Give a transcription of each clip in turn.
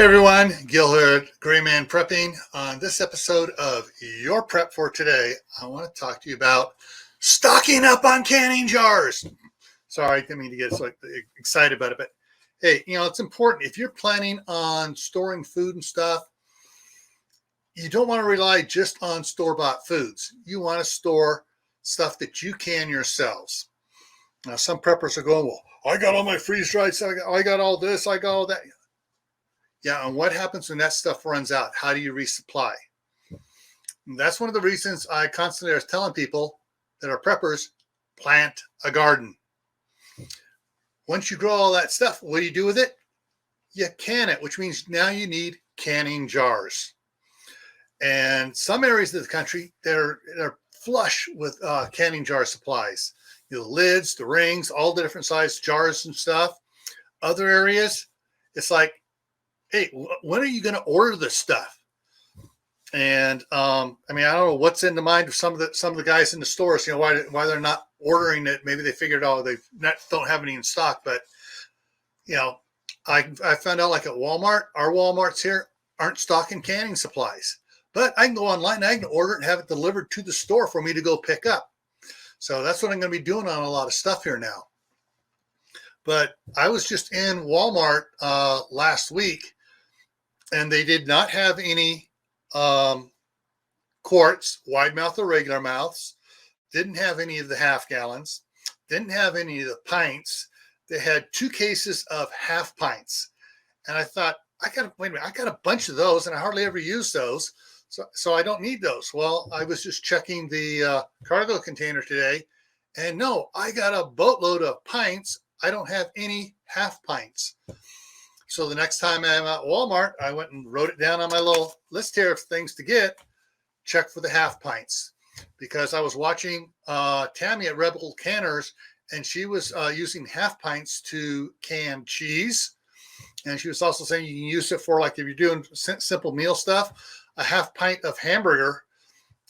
Hey everyone, Gil here at Grayman Prepping. On this episode of Your Prep for Today, I want to talk to you about stocking up on canning jars. Sorry, I didn't mean to get so excited about it, but hey, it's important. If you're planning on storing food and stuff, you don't want to rely just on store-bought foods. You want to store stuff that you can yourselves. Now, some preppers are going, well, I got all my freeze-dried stuff, I got all this, I got all that. Yeah, and what happens when that stuff runs out? How do you resupply? And that's one of the reasons I constantly was telling people that are preppers, plant a garden. Once you grow all that stuff, what do you do with it? You can it, which means now you need canning jars. And some areas of the country, they're flush with canning jar supplies. The lids, the rings, all the different size jars and stuff. Other areas, it's like, hey, when are you going to order this stuff? And I don't know what's in the mind of some of the guys in the stores. Why they're not ordering it. Maybe they figured, they don't have any in stock. But I found out, like at Walmart, our Walmarts here aren't stocking canning supplies. But I can go online and I can order it and have it delivered to the store for me to go pick up. So that's what I'm going to be doing on a lot of stuff here now. But I was just in Walmart last week, and they did not have any quarts, wide mouth or regular mouths. Didn't have any of the half gallons. Didn't have any of the pints. They had 2 cases of half pints. And I thought, wait a minute, I got a bunch of those, and I hardly ever use those. So I don't need those. Well, I was just checking the cargo container today, and no, I got a boatload of pints. I don't have any half pints. So the next time I'm at Walmart, I went and wrote it down on my little list here of things to get. Check for the half pints, because I was watching Tammy at Rebel Canners, and she was using half pints to can cheese. And she was also saying you can use it for, like, if you're doing simple meal stuff, a half pint of hamburger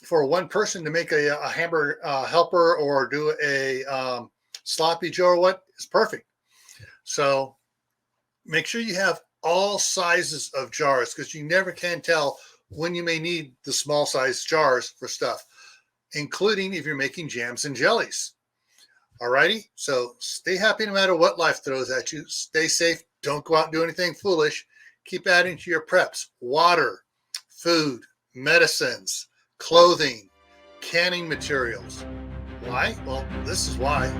for one person to make a hamburger helper or do a sloppy joe or what is perfect. So make sure you have all sizes of jars, because you never can tell when you may need the small size jars for stuff, including if you're making jams and jellies. Alrighty, so stay happy no matter what life throws at you. Stay safe. Don't go out and do anything foolish. Keep adding to your preps: water, food, medicines, clothing, canning materials. Why? Well, this is why.